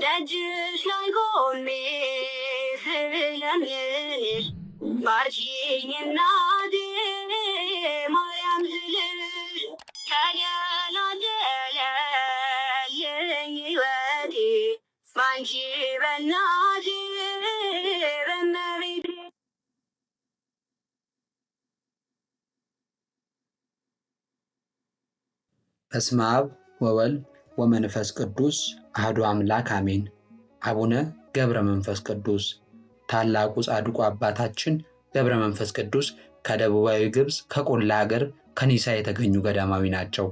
ደጅሽ ላይ ቆሜ ስለምንሽ ባርኪኝ እናቴ ማርያም ስልሽ ተደላደለልኝ ሕይወቴ ባንቺ በእናቴ በእመቤቴ። በስመ አብ ወወልድ ወመንፈስ ቅዱስ አሐዱ አምላክ አሜን። አቡነ ገብረ መንፈስ ቅዱስ። ታላቁ ጻድቁ አባታችን ገብረ መንፈስ ቅዱስ ከደቡባዊ ግብፅ ከቆላ ሀገር ከኒሳ የተገኙ ገዳማዊ ናቸው።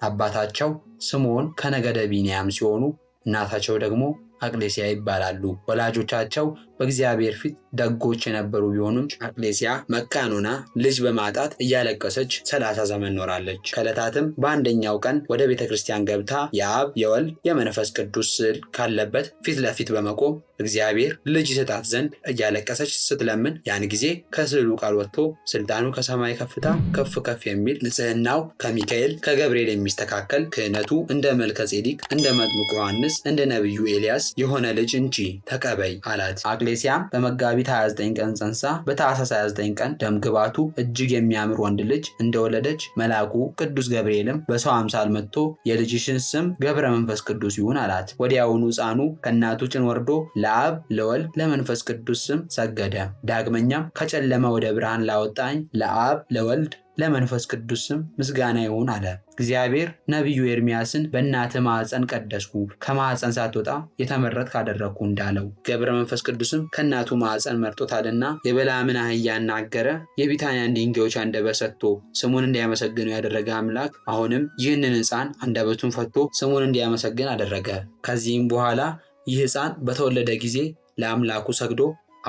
አባታቸው ስምዖን ከነገደ ቢንያም ሲሆኑ እናታቸው ደግሞ አቅሌስያ ይባላሉ። ወላጆቻቸው በእግዚአብሔር ፊት ደጎች የነበሩ ቢሆኑም አቅሌስያ መካን ሆና ልጅ በማጣት እያለቀሰች 30 ዘመን ኖራለች። ከዕለታትም በአንደኛው ቀን ወደ ቤተ ክርስቲያን ገብታ የአብ የወልድ የመንፈስ ቅዱስ ስዕል ካለበት ፊት ለፊት በመቆም እግዚአብሔር ልጅ ይሰጣት ዘንድ እያለቀሰች ስትለምን ያን ጊዜ ከስዕሉ ቃል ወጥቶ ስልጣኑ ከሰማይ ከፍታ ከፍ ከፍ የሚል ንጽሕናው ከሚካኤል ከገብርኤል የሚስተካከል ክህነቱ እንደ መልከ ጼዴቅ እንደ መጥምቁ ዮሐንስ እንደ ነቢዩ ኤልያስ የሆነ ልጅ እንጂ ተቀበይ አላት። አቅሌስያም በመጋቢት 29 ቀን ጸንሳ በታኅሳስ 29 ቀን ደምግባቱ እጅግ የሚያምር ወንድ ልጅ እንደወለደች መልአኩ ቅዱስ ገብርኤልም በሰው አምሳል መጥቶ የልጅሽን ስም ገብረ መንፈስ ቅዱስ ይሁን አላት። ወዲያውኑ ሕፃኑ ከእናቱ ጭን ወርዶ ለአብ ለወልድ ለመንፈስ ቅዱስ ስም ሰገደ። ዳግመኛም ከጨለማ ወደ ብርሃን ላወጣኝ ለአብ ለወልድ ለመንፈስ ቅዱስ ስም ምስጋና ይሁን አለ። እግዚአብሔር ነቢዩ ኤርምያስን በእናትህ ማኅፀን ቀደስኩ ከማኅፀን ሳትወጣ የተመረጥክ አደረግኩ እንዳለው ገብረ መንፈስ ቅዱስም ከእናቱ ማኅፀን መርጦታልና የበለዓምን አህያ አናገረ። የቢታንያን ድንጋዮች አንደበት ሰጥቶ ስሙን እንዲያመሰግነው ያደረገ አምላክ አሁንም ይህንን ሕፃን አንደበቱን ፈቶ ስሙን እንዲያመሰግን አደረገ። ከዚህም በኋላ ይህ ሕፃን በተወለደ ጊዜ ለአምላኩ ሰግዶ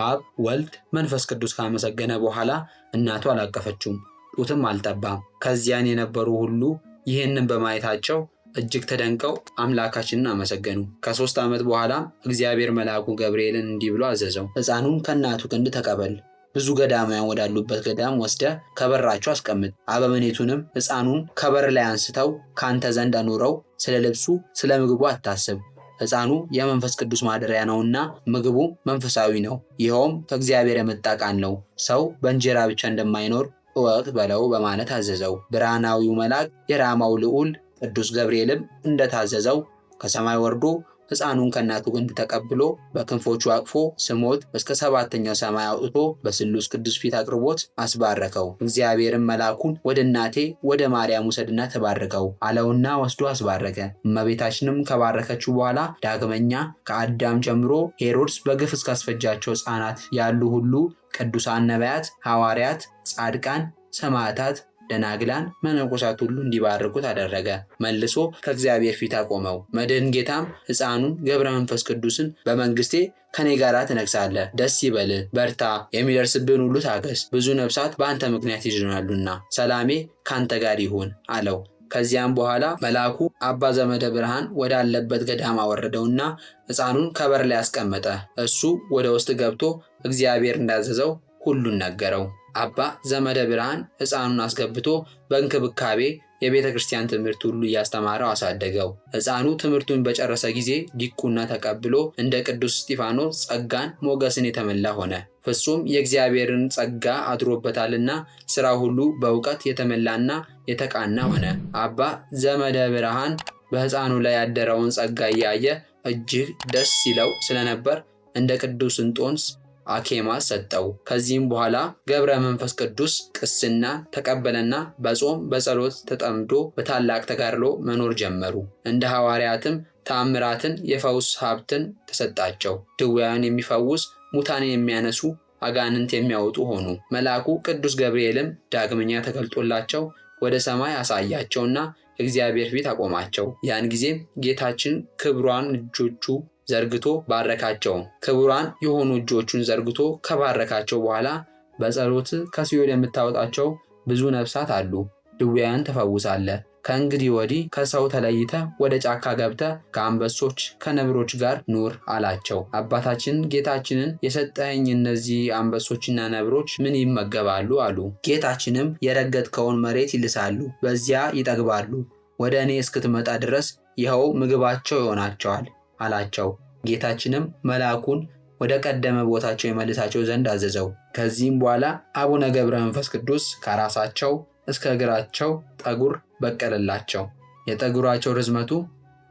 አብ ወልድ መንፈስ ቅዱስ ካመሰገነ በኋላ እናቱ አላቀፈችውም፣ ጡትም አልጠባም። ከዚያን የነበሩ ሁሉ ይህንን በማየታቸው እጅግ ተደንቀው አምላካችንን አመሰገኑ። ከ3 ዓመት በኋላ እግዚአብሔር መልአኩ ገብርኤልን እንዲህ ብሎ አዘዘው፣ ሕፃኑን ከእናቱ ክንድ ተቀበል፣ ብዙ ገዳማውያን ወዳሉበት ገዳም ወስደ ከበራቸው አስቀምጥ። አበምኔቱንም ሕፃኑን ከበር ላይ አንስተው ካንተ ዘንድ አኑረው፣ ስለ ልብሱ ስለ ምግቡ አታስብ፣ ሕፃኑ የመንፈስ ቅዱስ ማደሪያ ነውና ምግቡ መንፈሳዊ ነው፣ ይኸውም ከእግዚአብሔር የመጣ ቃል ነው፣ ሰው በእንጀራ ብቻ እንደማይኖር እወቅ በለው በማለት አዘዘው። ብርሃናዊው መልአክ የራማው ልዑል ቅዱስ ገብርኤልም እንደታዘዘው ከሰማይ ወርዶ ሕፃኑን ከእናቱ ክንድ ተቀብሎ በክንፎቹ አቅፎ ስሞት እስከ 7ኛው ሰማይ አውጥቶ በስሉስ ቅዱስ ፊት አቅርቦት አስባረከው። እግዚአብሔርም መልአኩን ወደ እናቴ ወደ ማርያም ውሰድና ተባረከው አለውና ወስዶ አስባረከ። እመቤታችንም ከባረከችው በኋላ ዳግመኛ ከአዳም ጀምሮ ሄሮድስ በግፍ እስካስፈጃቸው ሕፃናት ያሉ ሁሉ ቅዱሳን ነቢያት፣ ሐዋርያት፣ ጻድቃን፣ ሰማዕታት፣ ደናግላን፣ መነኮሳት ሁሉ እንዲባርኩት አደረገ። መልሶ ከእግዚአብሔር ፊት አቆመው። መድህን ጌታም ሕፃኑን ገብረ መንፈስ ቅዱስን በመንግስቴ ከኔ ጋር ትነግሳለህ፣ ደስ ይበልህ፣ በርታ፣ የሚደርስብን ሁሉ ታገስ፣ ብዙ ነፍሳት በአንተ ምክንያት ይድናሉና ሰላሜ ካንተ ጋር ይሁን አለው። ከዚያም በኋላ መልአኩ አባ ዘመደ ብርሃን ወዳለበት ገዳም አወረደውና ሕፃኑን ከበር ላይ አስቀመጠ። እሱ ወደ ውስጥ ገብቶ እግዚአብሔር እንዳዘዘው ሁሉን ነገረው። አባ ዘመደ ብርሃን ሕፃኑን አስገብቶ በእንክብካቤ የቤተ ክርስቲያን ትምህርት ሁሉ እያስተማረው አሳደገው። ሕፃኑ ትምህርቱን በጨረሰ ጊዜ ዲቁና ተቀብሎ እንደ ቅዱስ እስጢፋኖስ ጸጋን ሞገስን የተመላ ሆነ። ፍጹም የእግዚአብሔርን ጸጋ አድሮበታልና ስራ ሁሉ በእውቀት የተመላና የተቃና ሆነ። አባ ዘመደ ብርሃን በሕፃኑ ላይ ያደረውን ጸጋ እያየ እጅግ ደስ ይለው ስለነበር እንደ ቅዱስ እንጦንስ አኬማስ ሰጠው። ከዚህም በኋላ ገብረ መንፈስ ቅዱስ ቅስና ተቀበለና በጾም በጸሎት ተጠምዶ በታላቅ ተጋድሎ መኖር ጀመሩ። እንደ ሐዋርያትም ተአምራትን የፈውስ ሀብትን ተሰጣቸው። ድውያን የሚፈውስ ሙታንን የሚያነሱ አጋንንት የሚያወጡ ሆኑ። መልአኩ ቅዱስ ገብርኤልም ዳግመኛ ተገልጦላቸው ወደ ሰማይ አሳያቸውና እግዚአብሔር ፊት አቆማቸው። ያን ጊዜም ጌታችን ክብሯን እጆቹ ዘርግቶ ባረካቸው። ክቡራን የሆኑ እጆቹን ዘርግቶ ከባረካቸው በኋላ በጸሎት ከሲኦል የምታወጣቸው ብዙ ነፍሳት አሉ፣ ድውያን ትፈውሳለህ። ከእንግዲህ ወዲህ ከሰው ተለይተ ወደ ጫካ ገብተ ከአንበሶች ከነብሮች ጋር ኑር አላቸው። አባታችን ጌታችንን የሰጠኝ እነዚህ አንበሶችና ነብሮች ምን ይመገባሉ አሉ። ጌታችንም የረገጥከውን መሬት ይልሳሉ፣ በዚያ ይጠግባሉ፣ ወደ እኔ እስክትመጣ ድረስ ይኸው ምግባቸው ይሆናቸዋል አላቸው። ጌታችንም መልአኩን ወደ ቀደመ ቦታቸው የመልሳቸው ዘንድ አዘዘው። ከዚህም በኋላ አቡነ ገብረ መንፈስ ቅዱስ ከራሳቸው እስከ እግራቸው ጠጉር በቀለላቸው። የጠጉራቸው ርዝመቱ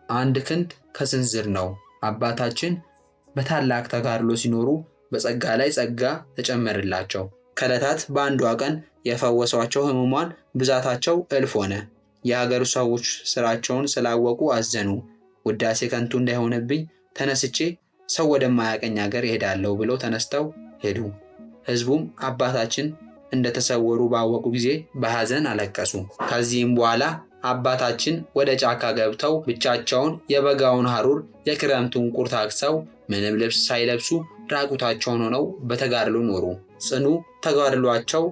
1 ክንድ ከስንዝር ነው። አባታችን በታላቅ ተጋድሎ ሲኖሩ በጸጋ ላይ ጸጋ ተጨመረላቸው። ከዕለታት በአንዷ ቀን የፈወሷቸው ሕሙማን ብዛታቸው እልፍ ሆነ። የሀገሩ ሰዎች ስራቸውን ስላወቁ አዘኑ። ውዳሴ ከንቱ እንዳይሆንብኝ ተነስቼ ሰው ወደማያቀኝ ሀገር እሄዳለሁ ብለው ተነስተው ሄዱ። ሕዝቡም አባታችን እንደተሰወሩ ባወቁ ጊዜ በሐዘን አለቀሱ። ከዚህም በኋላ አባታችን ወደ ጫካ ገብተው ብቻቸውን የበጋውን ሐሩር የክረምቱን ቁር ታግሰው ምንም ልብስ ሳይለብሱ ራቁታቸውን ሆነው በተጋድሎ ኖሩ። ጽኑ ተጋድሏቸው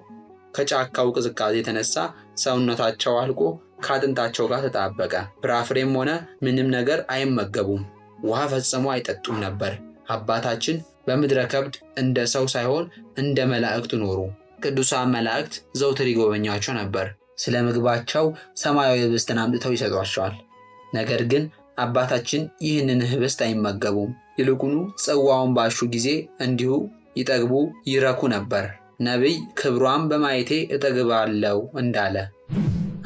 ከጫካው ቅዝቃዜ የተነሳ ሰውነታቸው አልቆ ከአጥንታቸው ጋር ተጣበቀ። ፍራፍሬም ሆነ ምንም ነገር አይመገቡም። ውሃ ፈጽሞ አይጠጡም ነበር። አባታችን በምድረ ከብድ እንደ ሰው ሳይሆን እንደ መላእክት ኖሩ። ቅዱሳን መላእክት ዘውትር ይጎበኛቸው ነበር። ስለ ምግባቸው ሰማያዊ ህብስትን አምጥተው ይሰጧቸዋል። ነገር ግን አባታችን ይህንን ህብስት አይመገቡም። ይልቁኑ ጽዋውን ባሹ ጊዜ እንዲሁ ይጠግቡ ይረኩ ነበር። ነቢይ ክብሯን በማየቴ እጠግባለሁ እንዳለ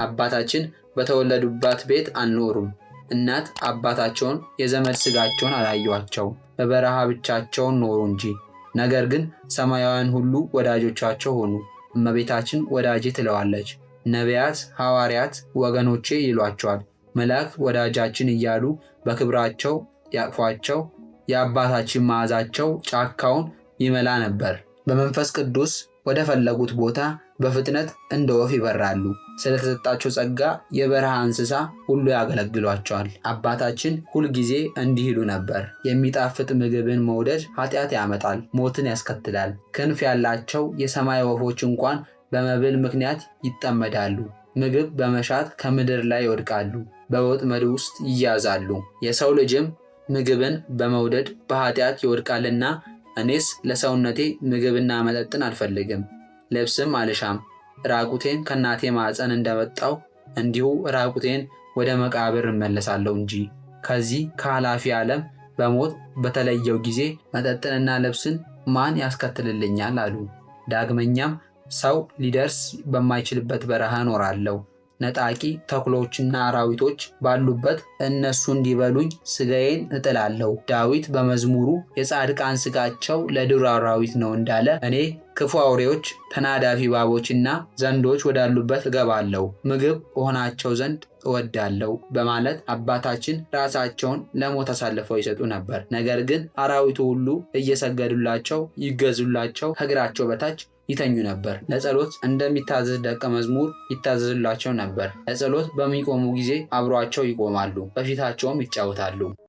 አባታችን በተወለዱባት ቤት አልኖሩም። እናት አባታቸውን የዘመድ ስጋቸውን አላዩአቸው፣ በበረሃ ብቻቸውን ኖሩ እንጂ። ነገር ግን ሰማያውያን ሁሉ ወዳጆቻቸው ሆኑ። እመቤታችን ወዳጄ ትለዋለች። ነቢያት፣ ሐዋርያት ወገኖቼ ይሏቸዋል። መላእክት ወዳጃችን እያሉ በክብራቸው ያቅፏቸው። የአባታችን መዓዛቸው ጫካውን ይመላ ነበር። በመንፈስ ቅዱስ ወደ ፈለጉት ቦታ በፍጥነት እንደ ወፍ ይበራሉ። ስለተሰጣቸው ጸጋ የበረሃ እንስሳ ሁሉ ያገለግሏቸዋል። አባታችን ሁልጊዜ እንዲህ ይሉ ነበር። የሚጣፍጥ ምግብን መውደድ ኃጢአት ያመጣል፣ ሞትን ያስከትላል። ክንፍ ያላቸው የሰማይ ወፎች እንኳን በመብል ምክንያት ይጠመዳሉ። ምግብ በመሻት ከምድር ላይ ይወድቃሉ፣ በወጥመድ ውስጥ ይያዛሉ። የሰው ልጅም ምግብን በመውደድ በኃጢአት ይወድቃልና እኔስ ለሰውነቴ ምግብና መጠጥን አልፈልግም፣ ልብስም አልሻም። ራቁቴን ከእናቴ ማዕፀን እንደመጣው እንዲሁ ራቁቴን ወደ መቃብር እመለሳለሁ እንጂ ከዚህ ከኃላፊ ዓለም በሞት በተለየው ጊዜ መጠጥንና ልብስን ማን ያስከትልልኛል አሉ። ዳግመኛም ሰው ሊደርስ በማይችልበት በረሃ እኖራለሁ። ነጣቂ ተኩሎችና አራዊቶች ባሉበት እነሱ እንዲበሉኝ ስጋዬን እጥላለሁ። ዳዊት በመዝሙሩ የጻድቃን ስጋቸው ለዱር አራዊት ነው እንዳለ እኔ ክፉ አውሬዎች፣ ተናዳፊ እባቦችና ዘንዶች ወዳሉበት እገባለሁ፣ ምግብ እሆናቸው ዘንድ እወዳለሁ በማለት አባታችን ራሳቸውን ለሞት አሳልፈው ይሰጡ ነበር። ነገር ግን አራዊቱ ሁሉ እየሰገዱላቸው ይገዙላቸው፣ ከእግራቸው በታች ይተኙ ነበር። ለጸሎት እንደሚታዘዝ ደቀ መዝሙር ይታዘዙላቸው ነበር። ለጸሎት በሚቆሙ ጊዜ አብሯቸው ይቆማሉ፣ በፊታቸውም ይጫወታሉ።